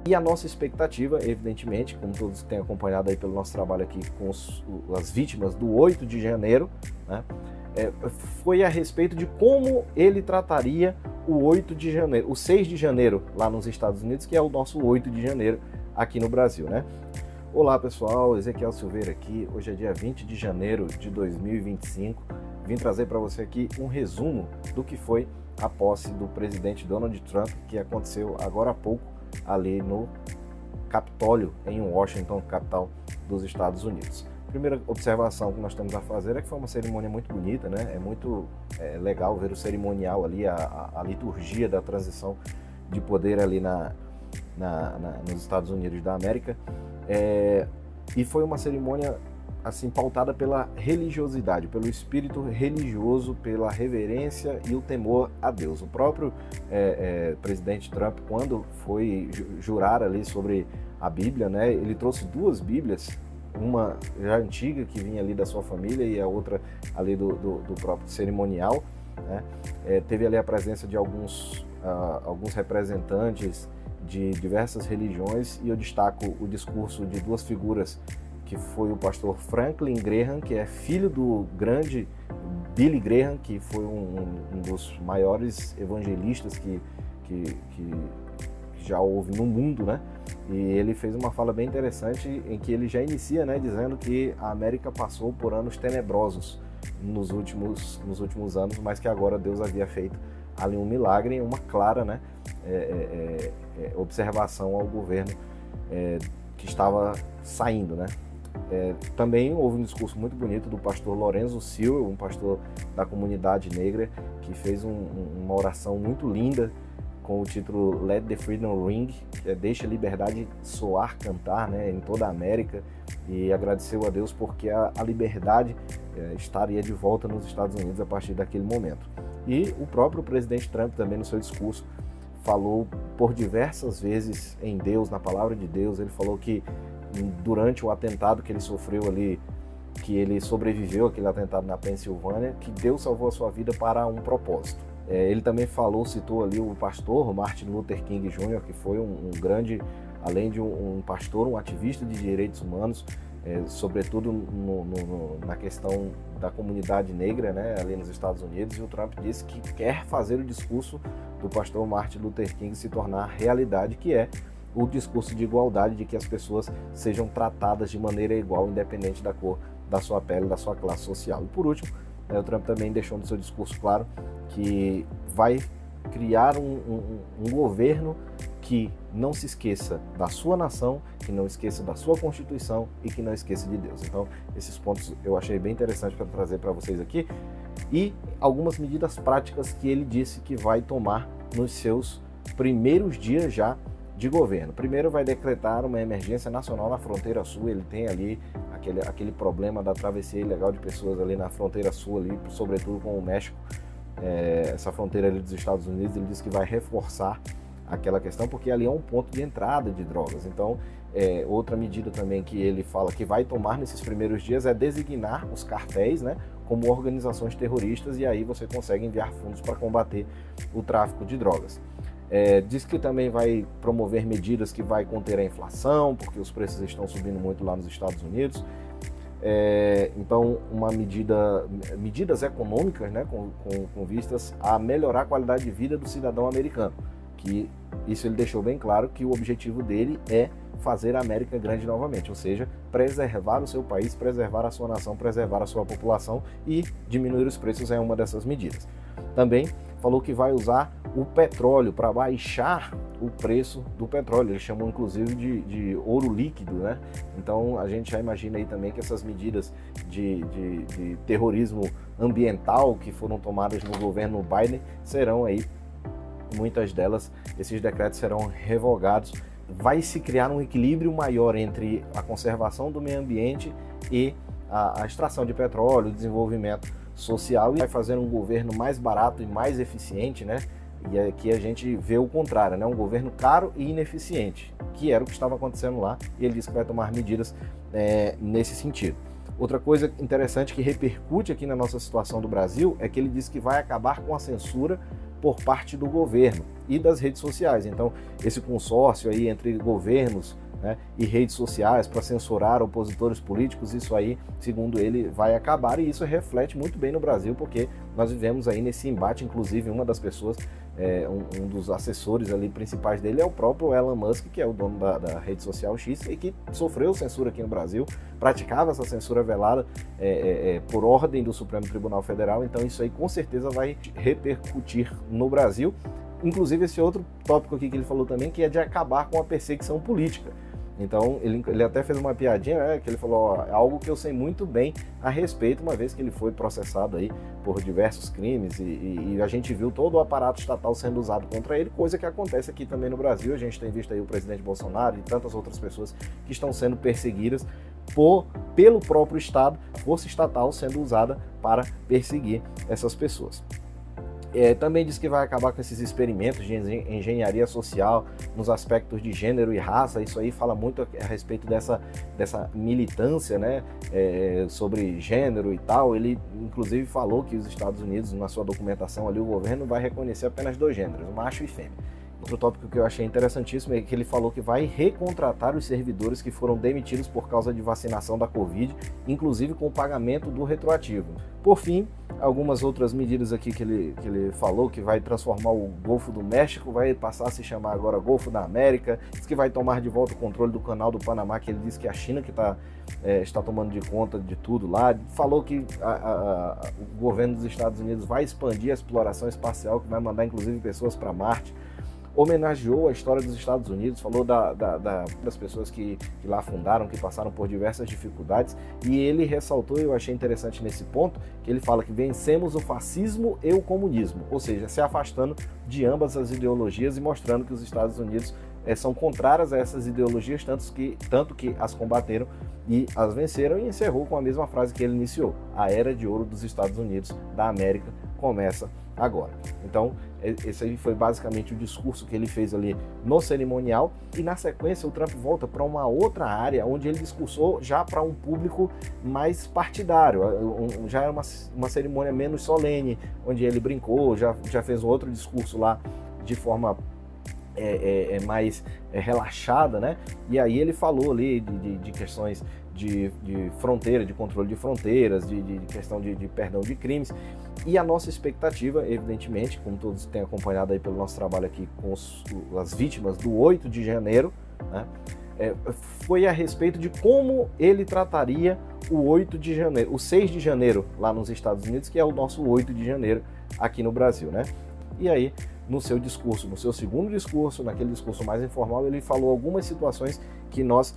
E a nossa expectativa, evidentemente, como todos têm acompanhado aí pelo nosso trabalho aqui com as vítimas do 8 de janeiro, né, foi a respeito de como ele trataria o 8 de janeiro, o 6 de janeiro lá nos Estados Unidos, que é o nosso 8 de janeiro aqui no Brasil, né? Olá pessoal, Ezequiel Silveira aqui. Hoje é dia 20 de janeiro de 2025. Vim trazer para você aqui um resumo do que foi a posse do presidente Donald Trump, que aconteceu agora há pouco ali no Capitólio, em Washington, capital dos Estados Unidos. Primeira observação que nós temos a fazer é que foi uma cerimônia muito bonita, né? É muito legal ver o cerimonial ali, a liturgia da transição de poder ali nos Estados Unidos da América. E foi uma cerimônia assim pautada pela religiosidade, pelo espírito religioso, pela reverência e o temor a Deus. O próprio presidente Trump, quando foi jurar ali sobre a Bíblia, né, ele trouxe duas Bíblias, uma já antiga que vinha ali da sua família e a outra ali do próprio cerimonial, né. Teve ali a presença de alguns representantes de diversas religiões, e eu destaco o discurso de duas figuras, que foi o pastor Franklin Graham, que é filho do grande Billy Graham, que foi um dos maiores evangelistas que já houve no mundo, né? E ele fez uma fala bem interessante em que ele já inicia, né, dizendo que a América passou por anos tenebrosos nos últimos anos, mas que agora Deus havia feito ali um milagre, uma clara, né, observação ao governo que estava saindo, né? Também houve um discurso muito bonito do pastor Lorenzo Sewell, um pastor da comunidade negra, que fez uma oração muito linda com o título Let the Freedom Ring, que deixa a liberdade soar, cantar, né, em toda a América, e agradeceu a Deus porque a liberdade estaria de volta nos Estados Unidos a partir daquele momento. E o próprio presidente Trump também, no seu discurso, falou por diversas vezes em Deus, na palavra de Deus. Ele falou que durante o atentado que ele sofreu ali, que ele sobreviveu àquele atentado na Pensilvânia, que Deus salvou a sua vida para um propósito. Ele também citou ali o pastor Martin Luther King Jr., que foi um grande, além de um pastor, um ativista de direitos humanos, sobretudo na questão da comunidade negra, né, ali nos Estados Unidos. E o Trump disse que quer fazer o discurso do pastor Martin Luther King se tornar realidade, que é o discurso de igualdade, de que as pessoas sejam tratadas de maneira igual, independente da cor da sua pele, da sua classe social. E por último, o Trump também deixou no seu discurso claro que vai criar um governo que não se esqueça da sua nação, que não esqueça da sua Constituição e que não esqueça de Deus. Então, esses pontos eu achei bem interessante para trazer para vocês aqui, e algumas medidas práticas que ele disse que vai tomar nos seus primeiros dias já de governo. Primeiro, vai decretar uma emergência nacional na fronteira sul. Ele tem ali aquele problema da travessia ilegal de pessoas ali na fronteira sul, ali, sobretudo com o México, essa fronteira ali dos Estados Unidos. Ele diz que vai reforçar aquela questão, porque ali é um ponto de entrada de drogas. Então, outra medida também que ele fala que vai tomar nesses primeiros dias é designar os cartéis, né, como organizações terroristas, e aí você consegue enviar fundos para combater o tráfico de drogas. Diz que também vai promover medidas que vai conter a inflação, porque os preços estão subindo muito lá nos Estados Unidos. Então, medidas econômicas, né, com vistas a melhorar a qualidade de vida do cidadão americano. Que isso ele deixou bem claro, que o objetivo dele é fazer a América grande novamente, ou seja, preservar o seu país, preservar a sua nação, preservar a sua população, e diminuir os preços é uma dessas medidas. Também falou que vai usar o petróleo para baixar o preço do petróleo. Ele chamou inclusive de ouro líquido, né? Então a gente já imagina aí também que essas medidas de terrorismo ambiental que foram tomadas no governo Biden serão aí, muitas delas, esses decretos serão revogados. Vai se criar um equilíbrio maior entre a conservação do meio ambiente e a extração de petróleo, o desenvolvimento social, e vai fazer um governo mais barato e mais eficiente, né? E aqui a gente vê o contrário, né? Um governo caro e ineficiente, que era o que estava acontecendo lá, e ele disse que vai tomar medidas nesse sentido. Outra coisa interessante que repercute aqui na nossa situação do Brasil é que ele disse que vai acabar com a censura por parte do governo e das redes sociais. Então, esse consórcio aí entre governos, né, e redes sociais para censurar opositores políticos, isso aí, segundo ele, vai acabar, e isso reflete muito bem no Brasil, porque nós vivemos aí nesse embate. Inclusive, uma das pessoas, um dos assessores ali principais dele é o próprio Elon Musk, que é o dono da rede social X, e que sofreu censura aqui no Brasil, praticava essa censura velada por ordem do Supremo Tribunal Federal. Então isso aí com certeza vai repercutir no Brasil. Inclusive esse outro tópico aqui que ele falou também, que é de acabar com a perseguição política. Então ele até fez uma piadinha, que ele falou, ó, é algo que eu sei muito bem a respeito, uma vez que ele foi processado aí por diversos crimes e a gente viu todo o aparato estatal sendo usado contra ele, coisa que acontece aqui também no Brasil. A gente tem visto aí o presidente Bolsonaro e tantas outras pessoas que estão sendo perseguidas pelo próprio Estado, força estatal sendo usada para perseguir essas pessoas. Também diz que vai acabar com esses experimentos de engenharia social nos aspectos de gênero e raça. Isso aí fala muito a respeito dessa militância, né, sobre gênero e tal. Ele inclusive falou que os Estados Unidos, na sua documentação ali, o governo vai reconhecer apenas 2 gêneros, macho e fêmea. Outro tópico que eu achei interessantíssimo é que ele falou que vai recontratar os servidores que foram demitidos por causa de vacinação da Covid, inclusive com o pagamento do retroativo. Por fim, algumas outras medidas aqui que ele falou, que vai transformar o Golfo do México, vai passar a se chamar agora Golfo da América, diz que vai tomar de volta o controle do Canal do Panamá, que ele disse que a China que está tomando de conta de tudo lá. Falou que o governo dos Estados Unidos vai expandir a exploração espacial, que vai mandar inclusive pessoas para Marte. Homenageou a história dos Estados Unidos, falou das pessoas que lá fundaram, que passaram por diversas dificuldades, e ele ressaltou, eu achei interessante nesse ponto, que ele fala que vencemos o fascismo e o comunismo, ou seja, se afastando de ambas as ideologias e mostrando que os Estados Unidos são contrárias a essas ideologias, tanto que as combateram e as venceram, e encerrou com a mesma frase que ele iniciou: a era de ouro dos Estados Unidos da América começa agora. Então, esse aí foi basicamente o discurso que ele fez ali no cerimonial, e na sequência o Trump volta para uma outra área, onde ele discursou já para um público mais partidário, já era uma cerimônia menos solene, onde ele brincou, já fez um outro discurso lá de forma mais relaxada, né? E aí ele falou ali de questões de fronteira, de controle de fronteiras, de questão de perdão de crimes. E a nossa expectativa, evidentemente, como todos têm acompanhado aí pelo nosso trabalho aqui com as vítimas do 8 de janeiro, né, foi a respeito de como ele trataria o 8 de janeiro, o 6 de janeiro lá nos Estados Unidos, que é o nosso 8 de janeiro aqui no Brasil, né? E aí, no seu discurso, no seu segundo discurso, naquele discurso mais informal, ele falou algumas situações que nós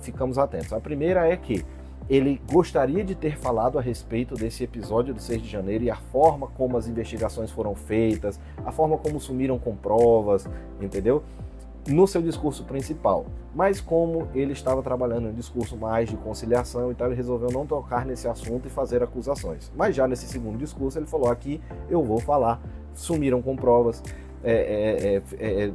ficamos atentos. A primeira é que ele gostaria de ter falado a respeito desse episódio do 6 de janeiro e a forma como as investigações foram feitas, a forma como sumiram com provas, entendeu? No seu discurso principal. Mas como ele estava trabalhando em um discurso mais de conciliação, então ele resolveu não tocar nesse assunto e fazer acusações. Mas já nesse segundo discurso ele falou: aqui eu vou falar, sumiram com provas,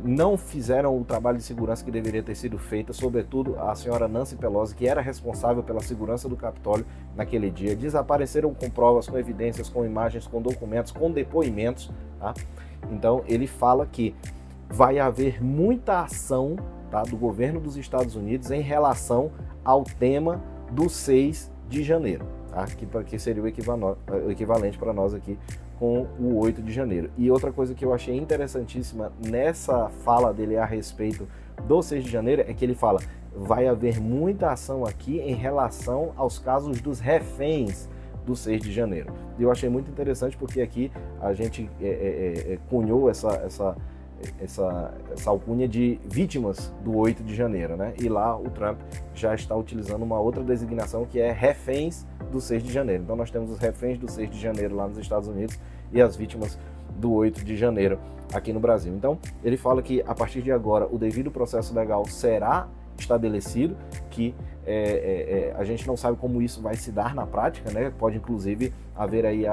não fizeram o trabalho de segurança que deveria ter sido feito, sobretudo a senhora Nancy Pelosi, que era responsável pela segurança do Capitólio naquele dia. Desapareceram com provas, com evidências, com imagens, com documentos, com depoimentos, tá? Então ele fala que vai haver muita ação, tá, do governo dos Estados Unidos em relação ao tema do 6 de janeiro, tá? Que seria o equivalente para nós aqui com o 8 de janeiro. E outra coisa que eu achei interessantíssima nessa fala dele a respeito do 6 de janeiro é que ele fala: vai haver muita ação aqui em relação aos casos dos reféns do 6 de janeiro. E eu achei muito interessante porque aqui a gente cunhou essa alcunha de vítimas do 8 de janeiro, né? E lá o Trump já está utilizando uma outra designação que é reféns do 6 de janeiro. Então nós temos os reféns do 6 de janeiro lá nos Estados Unidos e as vítimas do 8 de janeiro aqui no Brasil. Então ele fala que a partir de agora o devido processo legal será estabelecido, que a gente não sabe como isso vai se dar na prática, né? Pode inclusive haver aí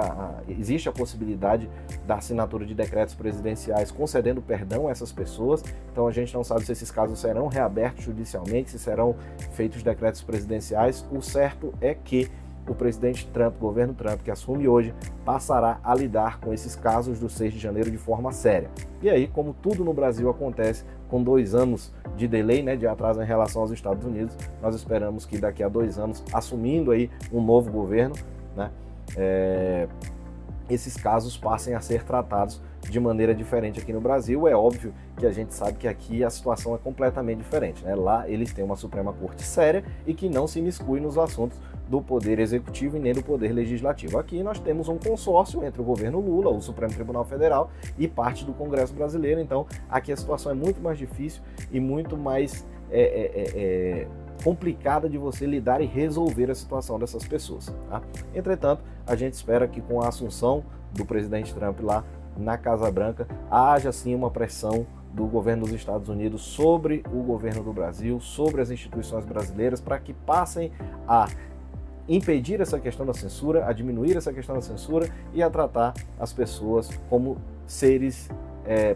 existe a possibilidade da assinatura de decretos presidenciais concedendo perdão a essas pessoas. Então a gente não sabe se esses casos serão reabertos judicialmente, se serão feitos decretos presidenciais. O certo é que o presidente Trump, o governo Trump, que assume hoje, passará a lidar com esses casos do 6 de janeiro de forma séria. E aí, como tudo no Brasil acontece, com 2 anos de delay, né, de atraso em relação aos Estados Unidos, nós esperamos que daqui a 2 anos, assumindo aí um novo governo, né, esses casos passem a ser tratados de maneira diferente aqui no Brasil. É óbvio que a gente sabe que aqui a situação é completamente diferente, né? Lá eles têm uma Suprema Corte séria e que não se imiscui nos assuntos do Poder Executivo e nem do Poder Legislativo. Aqui nós temos um consórcio entre o governo Lula, o Supremo Tribunal Federal e parte do Congresso Brasileiro, então aqui a situação é muito mais difícil e muito mais complicada de você lidar e resolver a situação dessas pessoas, tá? Entretanto, a gente espera que com a assunção do presidente Trump lá na Casa Branca, haja sim uma pressão do governo dos Estados Unidos sobre o governo do Brasil, sobre as instituições brasileiras, para que passem a impedir essa questão da censura, a diminuir essa questão da censura e a tratar as pessoas como seres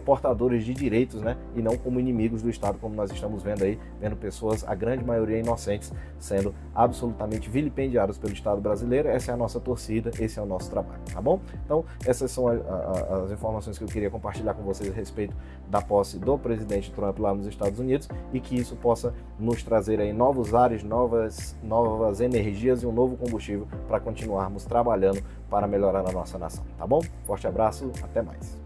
portadores de direitos, né, e não como inimigos do Estado, como nós estamos vendo aí, vendo pessoas, a grande maioria inocentes, sendo absolutamente vilipendiadas pelo Estado brasileiro. Essa é a nossa torcida, esse é o nosso trabalho, tá bom? Então, essas são as informações que eu queria compartilhar com vocês a respeito da posse do presidente Trump lá nos Estados Unidos, e que isso possa nos trazer aí novos ares, novas energias e um novo combustível para continuarmos trabalhando para melhorar a nossa nação, tá bom? Forte abraço, até mais.